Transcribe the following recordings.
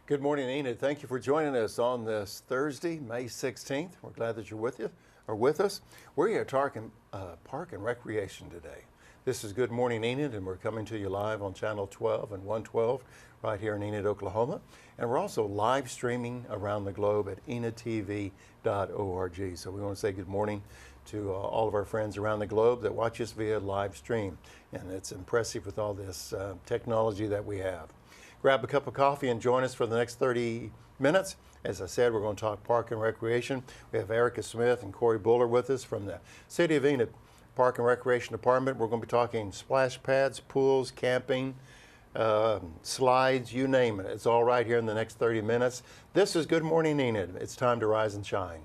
Good morning, Enid. Thank you for joining us on this Thursday, May 16th. We're glad that you're with us. We're here talking park and recreation today. This is Good Morning, Enid, and we're coming to you live on Channel 12 and 112 right here in Enid, Oklahoma. And we're also live streaming around the globe at enidtv.org. So we want to say good morning to all of our friends around the globe that watch us via live stream. And it's impressive with all this technology that we have. Grab a cup of coffee and join us for the next 30 minutes. As I said, we're going to talk park and recreation. We have Erika Smith and Cory Buller with us from the City of Enid Park and Recreation Department. We're going to be talking splash pads, pools, camping, slides, you name it. It's all right here in the next 30 minutes. This is Good Morning Enid. It's time to rise and shine.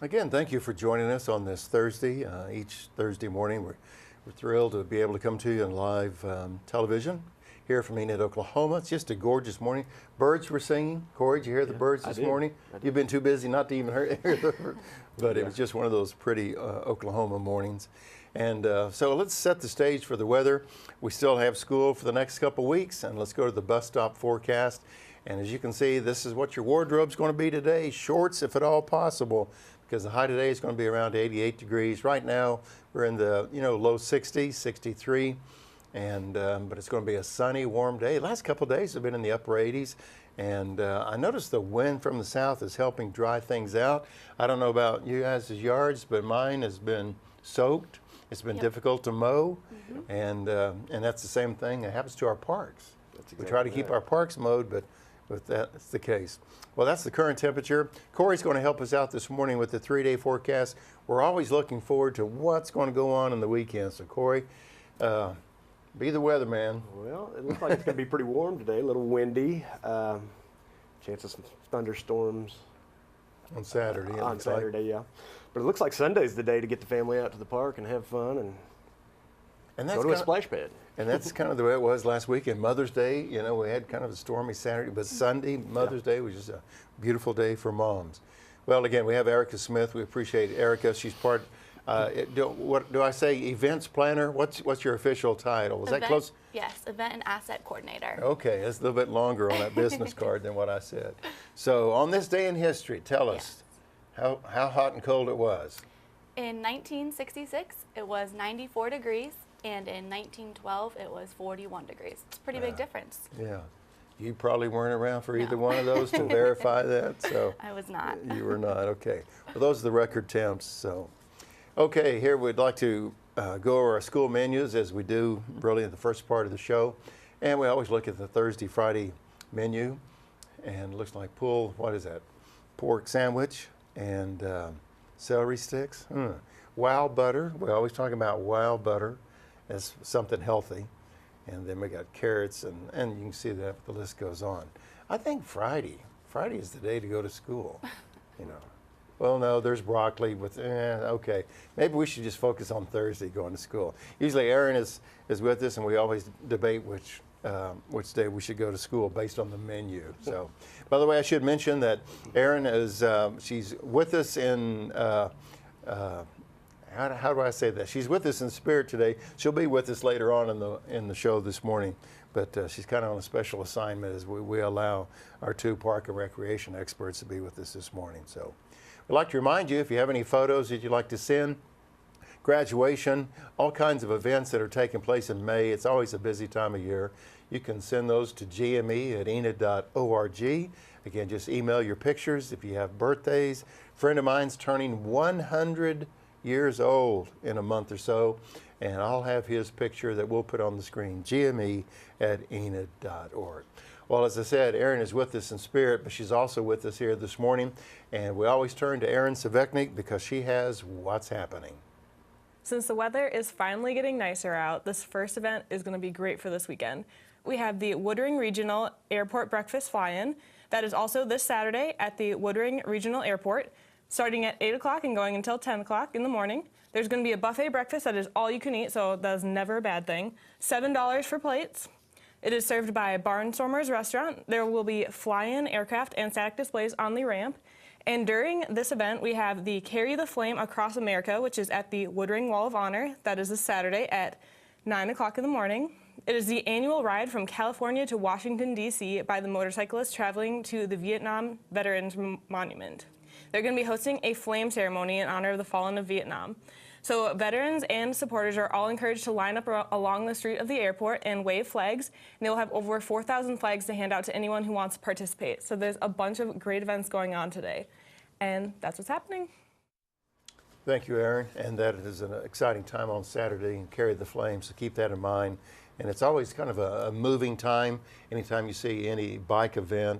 Again, thank you for joining us on this Thursday. Each Thursday morning, we're thrilled to be able to come to you on live television here from Enid, Oklahoma. It's just a gorgeous morning. Birds were singing. Cory, did you hear the birds this morning? You've been too busy not to even hear the birds, but it was just one of those pretty Oklahoma mornings. And so let's set the stage for the weather. We still have school for the next couple weeks, and let's go to the bus stop forecast. And as you can see, this is what your wardrobe's going to be today. Shorts, if at all possible, because the high today is going to be around 88 degrees. Right now, we're in the low 60s, 63, and but it's going to be a sunny, warm day. The last couple of days have been in the upper 80s, and I noticed the wind from the south is helping dry things out. I don't know about you guys' yards, but mine has been soaked. It's been difficult to mow, and that's the same thing that happens to our parks. We try to keep our parks mowed, but that's the case. Well, that's the current temperature. Cory's going to help us out this morning with the 3-day forecast. We're always looking forward to what's going to go on in the weekend. So, Cory, be the weatherman. Well, it looks like it's going to be pretty warm today, a little windy. Chance of some thunderstorms. On Saturday. On Saturday, yeah. But it looks like Sunday's the day to get the family out to the park and have fun and go to a splash pad. And that's kind of the way it was last weekend. Mother's Day, we had kind of a stormy Saturday, but Sunday, Mother's Day, was just a beautiful day for moms. Well, again, we have Erika Smith. We appreciate Erika. She's part, what do I say, events planner? What's your official title? Was that close? Yes, event and asset coordinator. Okay, it's a little bit longer on that business card than what I said. So on this day in history, tell us how hot and cold it was. In 1966, it was 94 degrees. And in 1912, it was 41 degrees. It's a pretty big difference. Yeah. You probably weren't around for either one of those to verify that. So I was not. You were not. Okay. Well, those are the record temps. So, okay, here we'd like to go over our school menus as we do really in the first part of the show. And we always look at the Thursday, Friday menu. And it looks like what is that? Pork sandwich and celery sticks. Wow butter. We always talk about wow butter as something healthy. And then we got carrots, and you can see that the list goes on. I think Friday is the day to go to school, Well, no, there's broccoli with, okay. Maybe we should just focus on Thursday going to school. Usually Erin is with us, and we always debate which day we should go to school based on the menu. So, by the way, I should mention that Erin is, she's with us in, how do I say that? She's with us in spirit today. She'll be with us later on in the show this morning, but she's kind of on a special assignment as we allow our two park and recreation experts to be with us this morning. So we'd like to remind you, if you have any photos that you'd like to send, graduation, all kinds of events that are taking place in May. It's always a busy time of year. You can send those to gme@enid.org. Again, just email your pictures. If you have birthdays, a friend of mine's turning 100 years old in a month or so, and I'll have his picture that we'll put on the screen, gme@enid.org. Well, as I said, Erin is with us in spirit, but she's also with us here this morning, and we always turn to Erin Savechnik because she has what's happening. Since the weather is finally getting nicer out, this first event is going to be great for this weekend. We have the Woodring Regional Airport Breakfast Fly-In. That is also this Saturday at the Woodring Regional Airport, starting at 8 o'clock and going until 10 o'clock in the morning. There's going to be a buffet breakfast that is all you can eat, so that is never a bad thing. $7 for plates. It is served by Barnstormers Restaurant. There will be fly-in aircraft and static displays on the ramp. And during this event, we have the Carry the Flame Across America, which is at the Woodring Wall of Honor. That is this Saturday at 9 o'clock in the morning. It is the annual ride from California to Washington, D.C. by the motorcyclists traveling to the Vietnam Veterans Monument. They're going to be hosting a flame ceremony in honor of the fallen of Vietnam. So veterans and supporters are all encouraged to line up along the street of the airport and wave flags. And they will have over 4,000 flags to hand out to anyone who wants to participate. So there's a bunch of great events going on today. And that's what's happening. Thank you, Aaron. And that is an exciting time on Saturday, and Carry the Flames, so keep that in mind. And it's always kind of a moving time. Anytime you see any bike event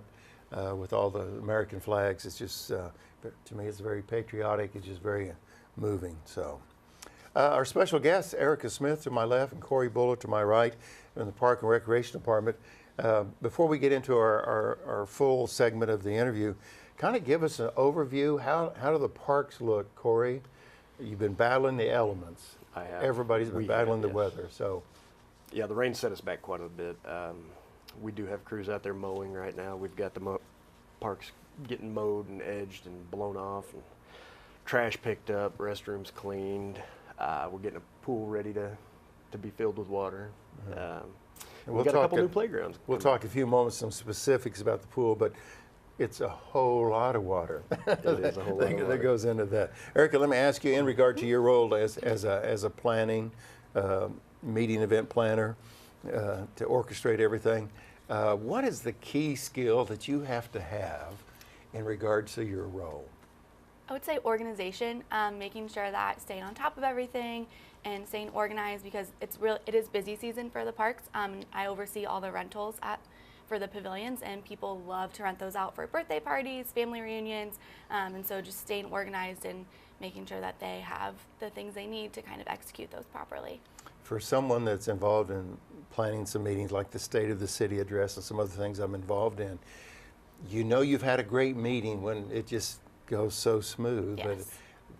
with all the American flags, it's just, to me, it's very patriotic. It's just very moving. So. Our special guests, Erika Smith to my left and Cory Buller to my right in the Park and Recreation Department. Before we get into our full segment of the interview, kind of give us an overview. How do the parks look, Cory? You've been battling the elements. I have. Everybody's been battling the weather. So, yeah, the rain set us back quite a bit. We do have crews out there mowing right now. We've got the parks getting mowed and edged and blown off, and trash picked up, restrooms cleaned. We're getting a pool ready to be filled with water. We've got a couple new playgrounds. We'll talk a few moments, some specifics about the pool, but it's a whole lot of water. It is a whole lot of water. That goes into that. Erika, let me ask you, in regard to your role as a planning, meeting event planner, to orchestrate everything, what is the key skill that you have to have in regards to your role? I would say organization, making sure that staying on top of everything and staying organized, because it is busy season for the parks. I oversee all the rentals for the pavilions, and people love to rent those out for birthday parties, family reunions, and so just staying organized and making sure that they have the things they need to kind of execute those properly. For someone that's involved in planning some meetings like the State of the City address and some other things I'm involved in, you know you've had a great meeting when it just goes so smooth. Yes.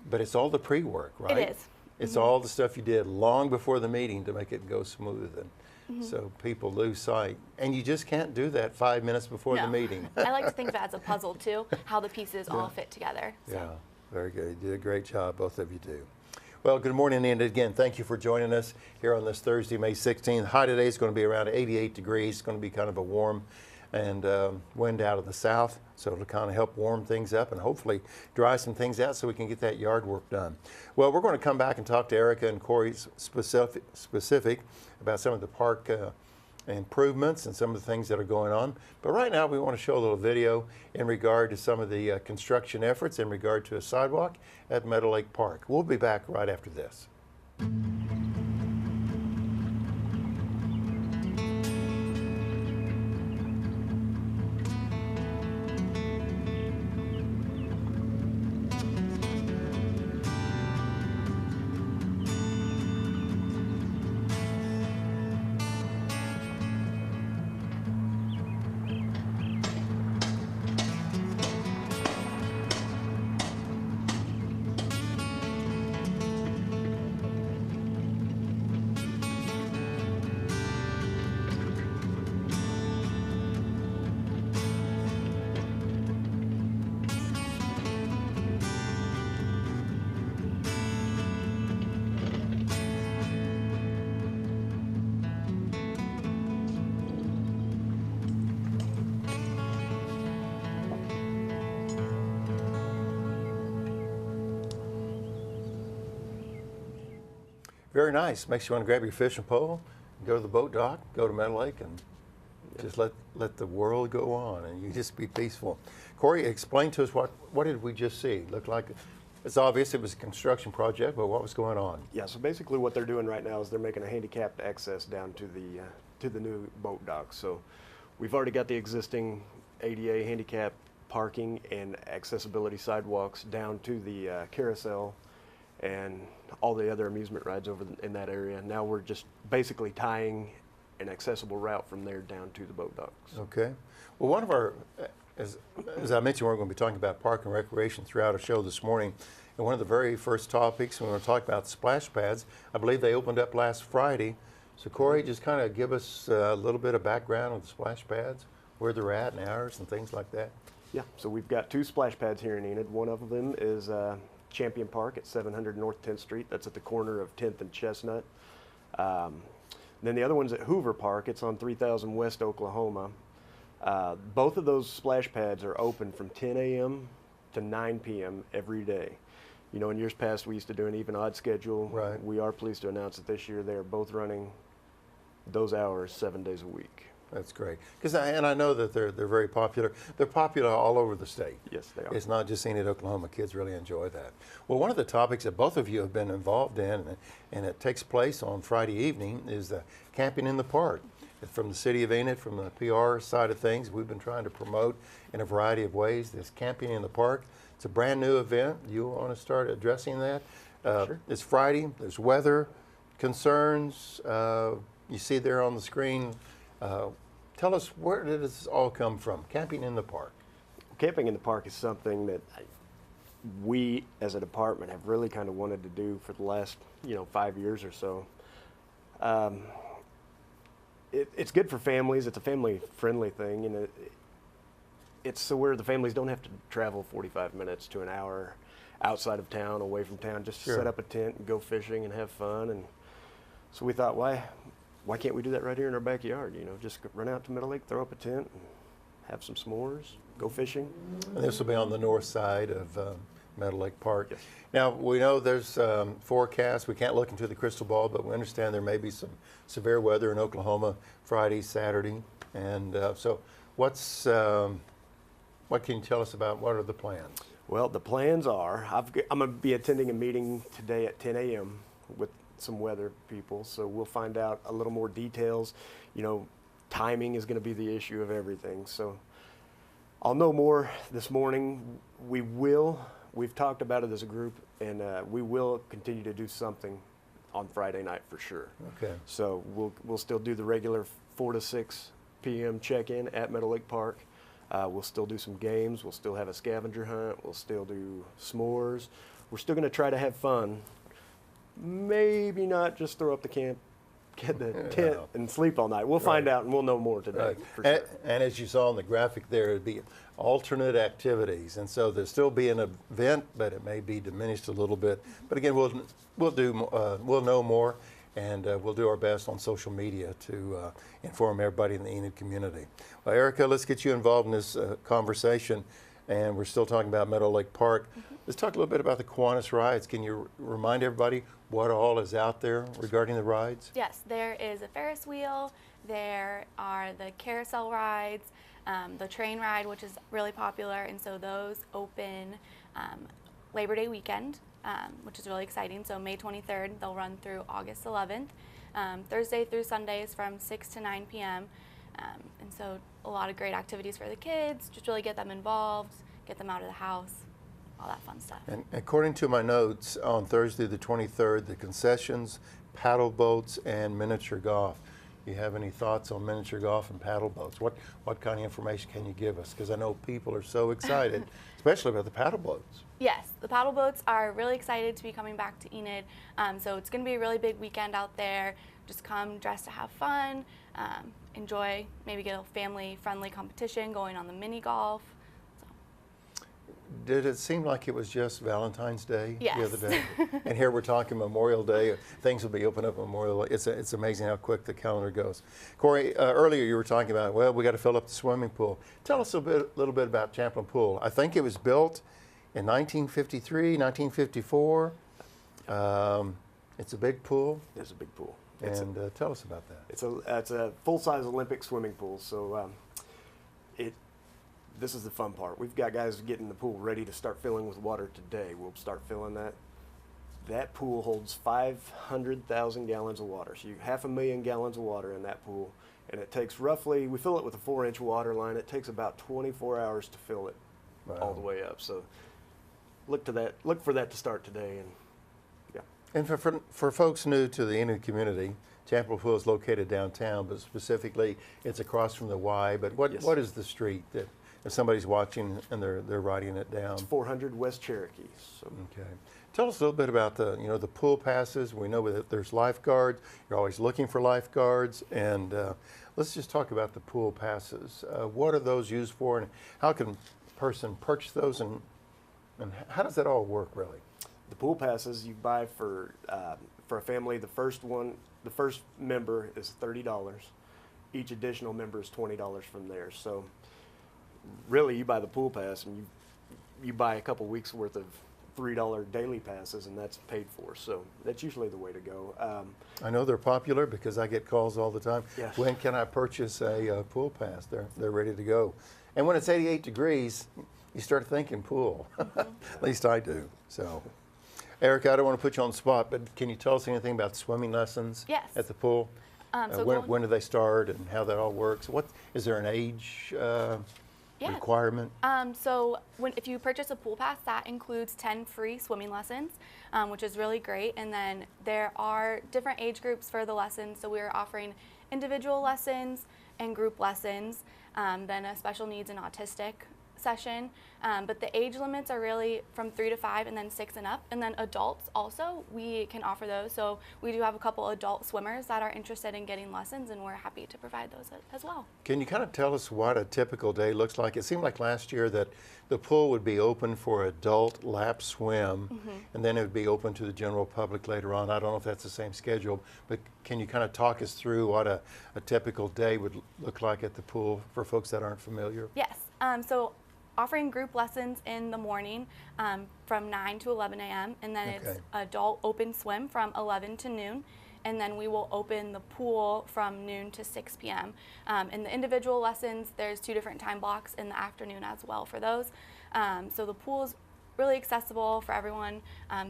But it's all the pre-work, right? It is. It's all the stuff you did long before the meeting to make it go smooth, and so people lose sight. And you just can't do that 5 minutes before the meeting. I like to think of it as a puzzle too, how the pieces all fit together. So. Yeah, very good. You did a great job, both of you do. Well, good morning, Enid. Again, thank you for joining us here on this Thursday, May 16th. High today is going to be around 88 degrees. It's going to be kind of a warm and wind out of the south, so it'll kind of help warm things up and hopefully dry some things out so we can get that yard work done. Well, we're going to come back and talk to Erika and Cory specific about some of the park improvements and some of the things that are going on. But right now we want to show a little video in regard to some of the construction efforts in regard to a sidewalk at Meadow Lake Park. We'll be back right after this. Very nice. Makes you want to grab your fishing pole, go to the boat dock, go to Meadow Lake, and just let the world go on, and you just be peaceful. Cory, explain to us what did we just see? Looked like it's obvious it was a construction project, but what was going on? Yeah, so basically what they're doing right now is they're making a handicapped access down to the new boat dock. So we've already got the existing ADA handicap parking and accessibility sidewalks down to the carousel and all the other amusement rides over in that area. Now we're just basically tying an accessible route from there down to the boat docks. Okay. Well, one of our As I mentioned, we're going to be talking about park and recreation throughout our show this morning. And one of the very first topics, we're going to talk about splash pads. I believe they opened up last Friday. So Cory, just kind of give us a little bit of background on the splash pads, where they're at and hours and things like that. Yeah, so we've got 2 splash pads here in Enid. One of them is Champion Park at 700 North 10th Street. That's at the corner of 10th and Chestnut. Then the other one's at Hoover Park. It's on 3000 West Oklahoma. Both of those splash pads are open from 10 a.m. to 9 p.m. every day. You know, in years past, we used to do an even odd schedule. Right. We are pleased to announce that this year they are both running those hours 7 days a week. That's great. And I know that they're very popular. They're popular all over the state. Yes, they are. It's not just Enid, Oklahoma. Kids really enjoy that. Well, one of the topics that both of you have been involved in, and it takes place on Friday evening, is the camping in the park. From the city of Enid, from the PR side of things, we've been trying to promote in a variety of ways this camping in the park. It's a brand new event. You want to start addressing that? Sure. It's Friday. There's weather concerns. You see there on the screen. Tell us, where did this all come from? Camping in the park. Camping in the park is something that we as a department have really kind of wanted to do for the last 5 years or so. It's good for families. It's a family-friendly thing, and it's so where the families don't have to travel 45 minutes to an hour outside of town, away from town, just Sure. set up a tent and go fishing and have fun. And so we thought, why can't we do that right here in our backyard? Just run out to Meadow Lake, throw up a tent, and have some s'mores, go fishing. And this will be on the north side of Meadow Lake Park. Yes. Now, we know there's forecasts. We can't look into the crystal ball, but we understand there may be some severe weather in Oklahoma Friday, Saturday. And so what can you tell us about what are the plans? Well, the plans are, I'm going to be attending a meeting today at 10 a.m. with some weather people, so we'll find out a little more details. Timing is going to be the issue of everything. So I'll know more this morning. We've talked about it as a group, and we will continue to do something on Friday night for sure. Okay. So we'll still do the regular 4 to 6 p.m. check-in at Meadow Lake Park. We'll still do some games. We'll still have a scavenger hunt. We'll still do s'mores. We're still going to try to have fun. Maybe not just throw up the camp, get the tent, and sleep all night. We'll find out, and we'll know more today. Right. For sure. And as you saw in the graphic there, it'd be alternate activities. And so there'll still be an event, but it may be diminished a little bit. But again, we'll know more, and we'll do our best on social media to inform everybody in the Enid community. Well, Erika, let's get you involved in this conversation. And we're still talking about Meadow Lake Park. Mm-hmm. Let's talk a little bit about the Kiwanis rides. Can you remind everybody what all is out there regarding the rides? Yes, there is a Ferris wheel. There are the carousel rides, the train ride, which is really popular. And so those open Labor Day weekend, which is really exciting. So May 23rd, they'll run through August 11th. Thursday through Sundays from 6 to 9 p.m. And so a lot of great activities for the kids, just really get them involved, get them out of the house, all that fun stuff. And according to my notes, on Thursday the 23rd, the concessions, paddle boats, and miniature golf. You have any thoughts on miniature golf and paddle boats? What kind of information can you give us? Because I know people are so excited, especially about the paddle boats. Yes, the paddle boats are really excited to be coming back to Enid. So it's going to be a really big weekend out there. Just come dressed to have fun, enjoy, maybe get a family-friendly competition going on the mini golf. Did it seem like it was just Valentine's Day Yes. the other day? And here we're talking Memorial Day. Things will be open up Memorial Day. It's amazing how quick the calendar goes. Cory, earlier you were talking about, well, we got to fill up the swimming pool. Tell us a little bit about Champlin Pool. I think it was built in 1953, 1954. It's a big pool. It's a big pool. And tell us about that. It's a full-size Olympic swimming pool. So this is the fun part. We've got guys getting the pool ready to start filling with water today. We'll start filling that. That pool holds 500,000 gallons of water. So you 500,000 gallons of water in that pool. And it takes roughly, we fill it with a 4-inch water line. It takes about 24 hours to fill it all the way up. So look for that to start today. And yeah. And for folks new to the Enid community, Champlin Pool is located downtown, but specifically it's across from the Y. But what is the street if somebody's watching and they're writing it down. It's 400 West Cherokee. So. Okay. Tell us a little bit about the the pool passes. We know that there's lifeguards. You're always looking for lifeguards, and let's just talk about the pool passes. What are those used for, and how can a person purchase those, and how does that all work really? The pool passes you buy for a family. The first member is $30. Each additional member is $20 from there. So really, you buy the pool pass and you buy a couple weeks worth of $3 daily passes, and that's paid for. So that's usually the way to go. I know they're popular because I get calls all the time. Yes. When can I purchase a pool pass? They're ready to go. And when it's 88 degrees, you start thinking pool. At least I do. So, Erika, I don't want to put you on the spot, but can you tell us anything about swimming lessons Yes. at the pool? So When do they start and how that all works? Is there an age requirement? So if you purchase a pool pass, that includes 10 free swimming lessons, which is really great. And then there are different age groups for the lessons. So we're offering individual lessons and group lessons, then a special needs and autistic session. But the age limits are really from 3 to 5 and then 6 and up. And then adults also, we can offer those. So we do have a couple adult swimmers that are interested in getting lessons, and we're happy to provide those as well. Can you kind of tell us what a typical day looks like? It seemed like last year that the pool would be open for adult lap swim, and then it would be open to the general public later on. I don't know if that's the same schedule, but can you kind of talk us through what a typical day would look like at the pool for folks that aren't familiar? Yes. So offering group lessons in the morning from 9 to 11 a.m. and then it's adult open swim from 11 to noon, and then we will open the pool from noon to 6 p.m. In the individual lessons, there's 2 different time blocks in the afternoon as well for those. So the pool is really accessible for everyone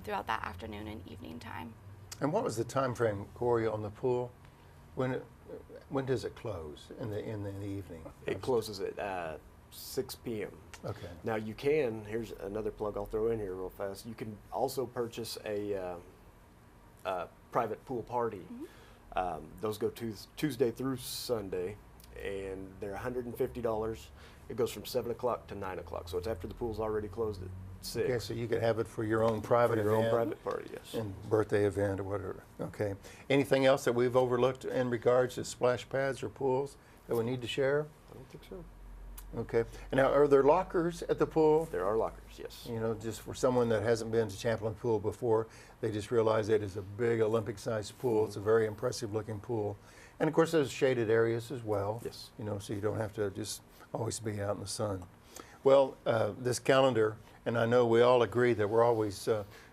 throughout that afternoon and evening time. And what was the time frame, Cory, on the pool? When does it close in the evening? It closes at 6 p.m. Okay. Now you can, here's another plug I'll throw in here real fast. You can also purchase a private pool party. Those go Tuesday through Sunday, and they're $150. It goes from 7 o'clock to 9 o'clock. So it's after the pool's already closed at 6. Okay, so you could have it for your own private For your event. own private party, yes. And birthday event or whatever. Okay. Anything else that we've overlooked in regards to splash pads or pools that we need to share? I don't think so. Okay. And now, are there lockers at the pool? There are lockers, yes. You know, just for someone that hasn't been to Champlain Pool before, they just realize it is a big Olympic-sized pool. It's a very impressive-looking pool. And, of course, there's shaded areas as well. Yes. You know, so you don't have to just always be out in the sun. Well, this calendar, and I know we all agree that we're always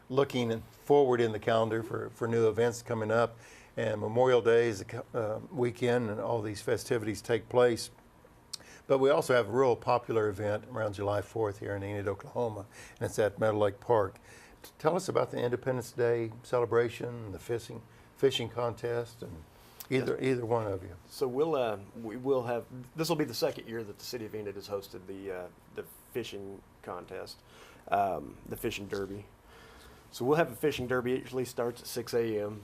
looking forward in the calendar for new events coming up. And Memorial Day is a weekend, and all these festivities take place. But we also have a real popular event around July 4th here in Enid, Oklahoma, and it's at Meadow Lake Park. Tell us about the Independence Day celebration, the fishing contest, and either one of you. So we will have, this will be the second year that the city of Enid has hosted the fishing contest, the fishing derby. So we'll have a fishing derby. It usually starts at 6 a.m.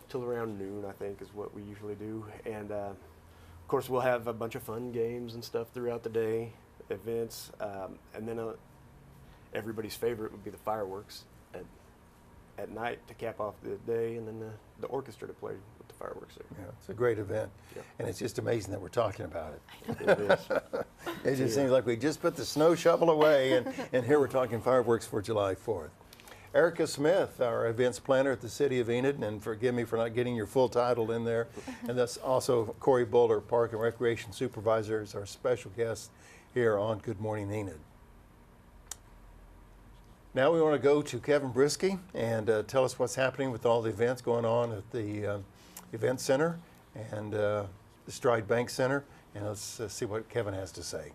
till around noon, I think, is what we usually do. And of course, we'll have a bunch of fun games and stuff throughout the day, events, and then everybody's favorite would be the fireworks at night to cap off the day, and then the orchestra to play with the fireworks there. Yeah, it's a great event, Yeah. and it's just amazing that we're talking about it. It is. It just seems like we just put the snow shovel away, and here we're talking fireworks for July 4th. Erika Smith, our events planner at the City of Enid, and forgive me for not getting your full title in there. And that's also Cory Bowler, Park and Recreation Supervisor, is our special guest here on Good Morning Enid. Now we want to go to Kevin Brisky and tell us what's happening with all the events going on at the Event Center and the Stride Bank Center. And let's see what Kevin has to say.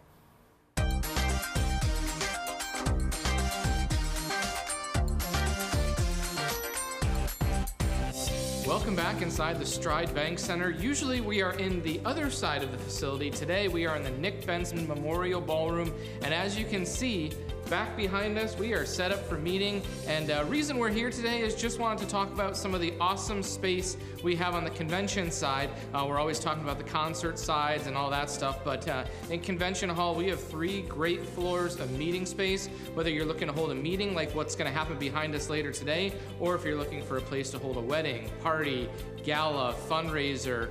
Welcome back inside the Stride Bank Center. Usually we are in the other side of the facility. Today we are in the Nick Benson Memorial Ballroom, and as you can see, back behind us, we are set up for meeting. And reason we're here today is just wanted to talk about some of the awesome space we have on the convention side. We're always talking about the concert sides and all that stuff, but in Convention Hall, we have 3 great floors of meeting space, whether you're looking to hold a meeting like what's going to happen behind us later today, or if you're looking for a place to hold a wedding, party, gala, fundraiser,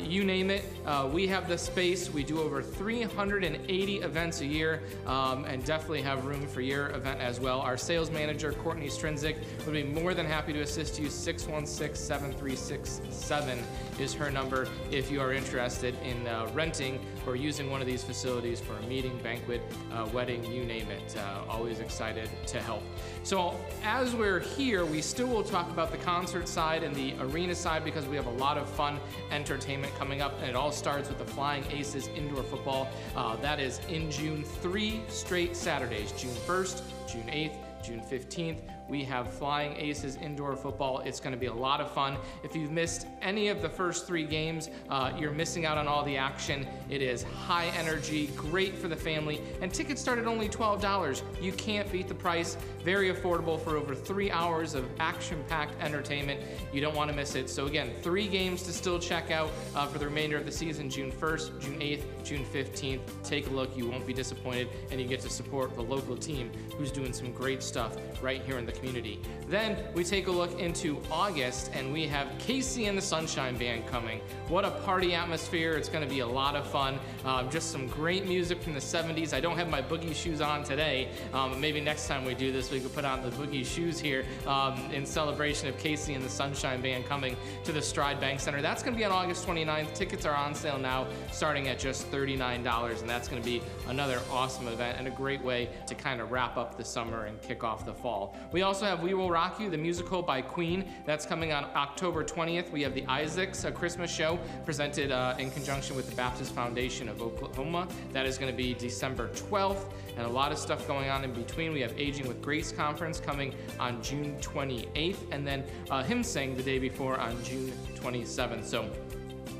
you name it. We have the space. We do over 380 events a year, and definitely have room for your event as well. Our sales manager, Courtney Strinzik, would be more than happy to assist you. 616-7367 is her number if you are interested in renting or using one of these facilities for a meeting, banquet, wedding, you name it. Always excited to help. So as we're here, we still will talk about the concert side and the arena side because we have a lot of fun entertainment coming up, and it all starts with the Flying Aces indoor football. That is in June, 3 straight Saturdays, June 1st, June 8th, June 15th. We have Flying Aces indoor football. It's going to be a lot of fun. If you've missed any of the first 3 games, you're missing out on all the action. It is high energy, great for the family, and tickets start at only $12. You can't beat the price. Very affordable for over 3 hours of action-packed entertainment. You don't want to miss it. So again, 3 games to still check out for the remainder of the season, June 1st, June 8th, June 15th. Take a look. You won't be disappointed, and you get to support the local team who's doing some great stuff right here in the community. Then we take a look into August, and we have Casey and the Sunshine Band coming. What a party atmosphere. It's going to be a lot of fun. Just some great music from the 70s. I don't have my boogie shoes on today. Maybe next time we do this, we could put on the boogie shoes here in celebration of Casey and the Sunshine Band coming to the Stride Bank Center. That's going to be on August 29th. Tickets are on sale now, starting at just $39, and that's going to be another awesome event and a great way to kind of wrap up the summer and kick off the fall. We also have We Will Rock You, the musical by Queen. That's coming on October 20th. We have the Isaacs, a Christmas show presented in conjunction with the Baptist Foundation of Oklahoma. That is going to be December 12th, and a lot of stuff going on in between. We have Aging with Grace Conference coming on June 28th, and then Hymn Sing the day before on June 27th. So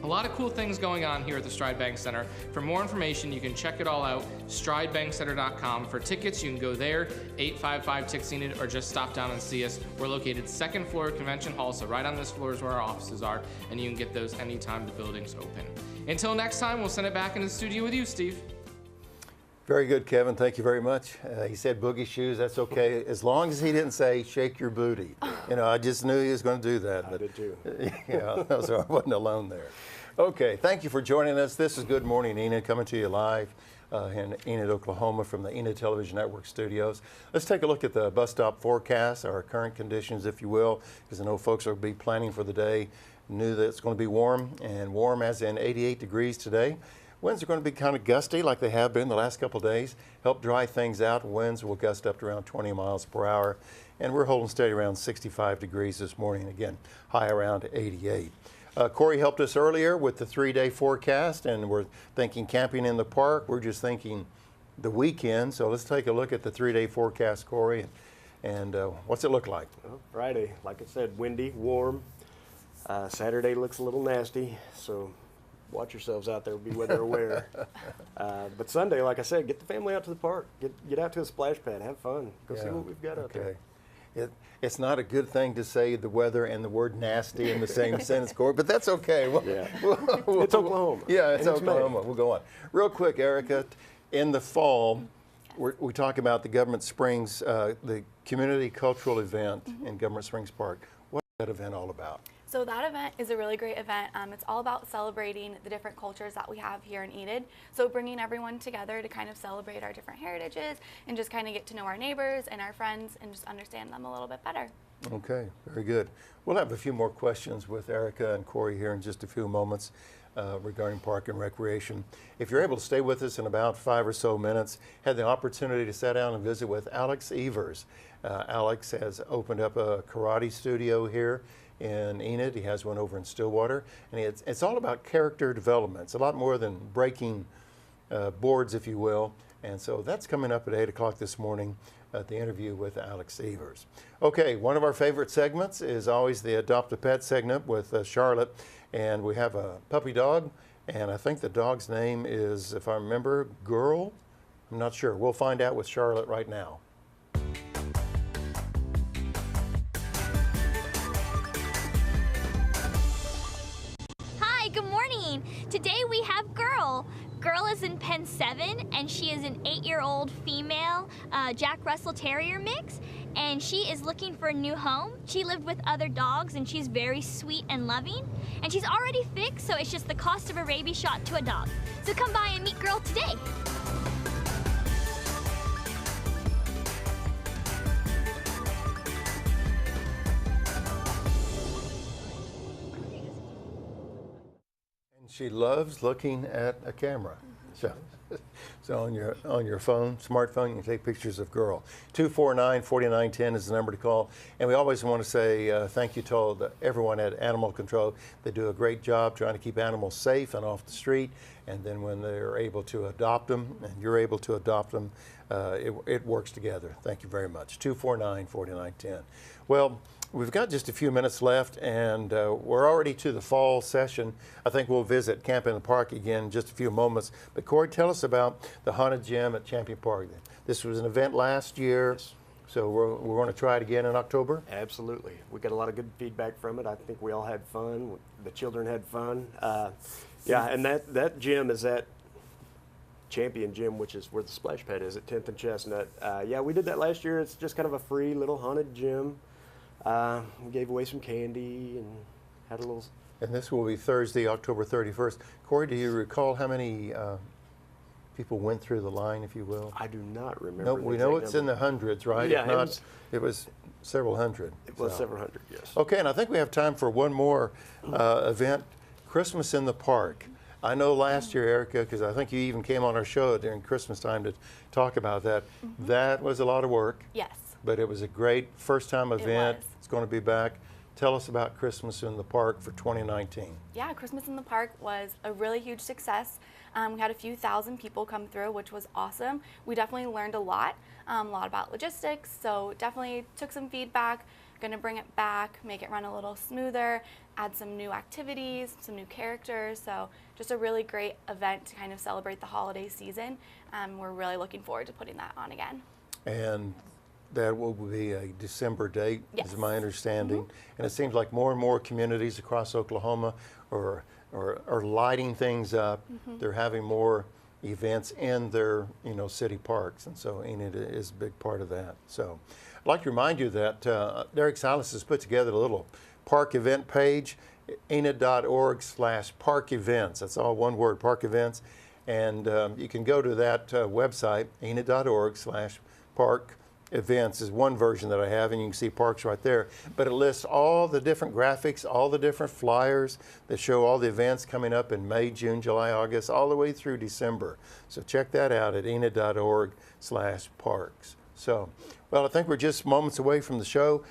a lot of cool things going on here at the Stride Bank Center. For more information, you can check it all out, stridebankcenter.com. For tickets, you can go there, 855-TICK-ENID, or just stop down and see us. We're located 2nd floor Convention Hall, so right on this floor is where our offices are, and you can get those anytime the building's open. Until next time, we'll send it back into the studio with you, Steve. Very good, Kevin. Thank you very much. He said boogie shoes. That's okay, as long as he didn't say shake your booty. You know, I just knew he was going to do that. I did too. Yeah, so I wasn't alone there. Okay, thank you for joining us. This is Good Morning Enid, coming to you live in Enid, Oklahoma, from the Enid Television Network studios. Let's take a look at the bus stop forecast, our current conditions, if you will, because I know folks will be planning for the day. Knew that it's going to be warm, and warm as in 88 degrees today. Winds are going to be kind of gusty like they have been the last couple of days. Help dry things out. Winds will gust up to around 20 miles per hour. And we're holding steady around 65 degrees this morning. Again, high around 88. Cory helped us earlier with the 3-day forecast, and we're thinking camping in the park. We're just thinking the weekend. So let's take a look at the 3-day forecast, Cory. And what's it look like? Well, Friday, like I said, windy, warm. Saturday looks a little nasty, so watch yourselves out there, be weather aware. But Sunday, like I said, get the family out to the park. Get out to a splash pad, have fun. Go see what we've got out there. It's not a good thing to say the weather and the word nasty in the same sentence, Cory, but that's okay. It's Oklahoma. Yeah, it's Oklahoma. We'll go on. Real quick, Erika, in the fall, we talk about the Government Springs, the community cultural event in Government Springs Park. What's that event all about? So that event is a really great event. It's all about celebrating the different cultures that we have here in Enid. So bringing everyone together to kind of celebrate our different heritages and just kind of get to know our neighbors and our friends and just understand them a little bit better. Okay, very good. We'll have a few more questions with Erika and Cory here in just a few moments regarding park and recreation. If you're able to stay with us in about 5 or so minutes, had the opportunity to sit down and visit with Alex Evers. Alex has opened up a karate studio here in Enid. He has one over in Stillwater, and it's all about character development. It's a lot more than breaking boards, if you will, and so that's coming up at 8 o'clock this morning at the interview with Alex Evers. Okay, one of our favorite segments is always the Adopt a Pet segment with Charlotte, and we have a puppy dog, and I think the dog's name is, if I remember, Girl. I'm not sure. We'll find out with Charlotte right now. Hi, good morning. Today we have Girl. Girl is in pen 7, and she is an 8-year-old female Jack Russell Terrier mix, and she is looking for a new home. She lived with other dogs, and she's very sweet and loving, and she's already fixed, so it's just the cost of a rabies shot to a dog. So come by and meet Girl today. She loves looking at a camera. So on your phone, smartphone, you can take pictures of Girl. 249-4910 is the number to call. And we always want to say thank you to everyone at Animal Control. They do a great job trying to keep animals safe and off the street. And then when they're able to adopt them, and you're able to adopt them, it works together. Thank you very much. 249-4910. Well, we've got just a few minutes left, and we're already to the fall session. I think we'll visit Camp in the Park again in just a few moments. But Cory, tell us about the Haunted Gym at Champion Park. This was an event last year, so we're going to try it again in October? Absolutely. We got a lot of good feedback from it. I think we all had fun. The children had fun. Yeah, and that gym is at Champion Gym, which is where the splash pad is at 10th and Chestnut. Yeah, we did that last year. It's just kind of a free little haunted gym. We gave away some candy and had a little. And this will be Thursday, October 31st. Cory, do you recall how many people went through the line, if you will? I do not remember. No, we know it's in the hundreds, right? Yeah, If not, it was several hundred. It was several hundred, yes. Okay, and I think we have time for one more event, Christmas in the Park. I know last year, Erika, because I think you even came on our show during Christmas time to talk about that. That was a lot of work. Yes. But it was a great first-time event. was. It's going to be back. Tell us about Christmas in the Park for 2019. Yeah, Christmas in the Park was a really huge success. We had a few thousand people come through, which was awesome. We definitely learned a lot about logistics, so definitely took some feedback. Going to bring it back, make it run a little smoother, add some new activities, some new characters. So just a really great event to kind of celebrate the holiday season. We're really looking forward to putting that on again. And that will be a December date, Yes. is my understanding. And it seems like more and more communities across Oklahoma are lighting things up. They're having more events in their city parks, and so Enid is a big part of that. So I'd like to remind you that Derek Silas has put together a little park event page, enid.org/park events. That's all one word, park events. And you can go to that website, enid.org/park events is one version that I have, and you can see parks right there. But it lists all the different graphics, all the different flyers that show all the events coming up in May, June, July, August, all the way through December. So check that out at enid.org/parks. So, well, I think we're just moments away from the show.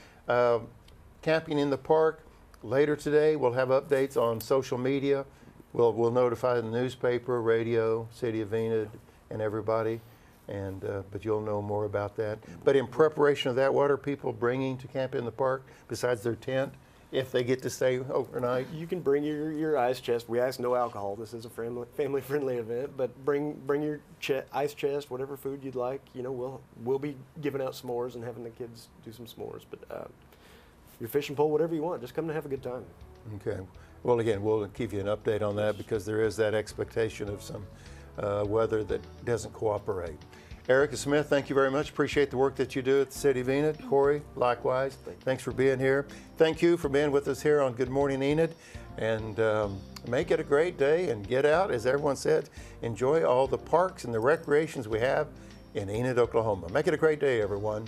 Camping in the Park, later today we'll have updates on social media. We'll notify the newspaper, radio, City of Enid, and everybody. And but you'll know more about that. But in preparation of that, what are people bringing to camp in the park besides their tent, if they get to stay overnight? You can bring your ice chest. We ask no alcohol. This is a family-friendly event, but bring your ice chest, whatever food you'd like. We'll be giving out s'mores and having the kids do some s'mores. But your fishing pole, whatever you want, just come to have a good time. Okay. Well, again, we'll give you an update on that because there is that expectation of some weather that doesn't cooperate. Erika Smith, thank you very much. Appreciate the work that you do at the City of Enid. Cory, likewise. Thanks for being here. Thank you for being with us here on Good Morning Enid. And make it a great day and get out, as everyone said. Enjoy all the parks and the recreations we have in Enid, Oklahoma. Make it a great day, everyone.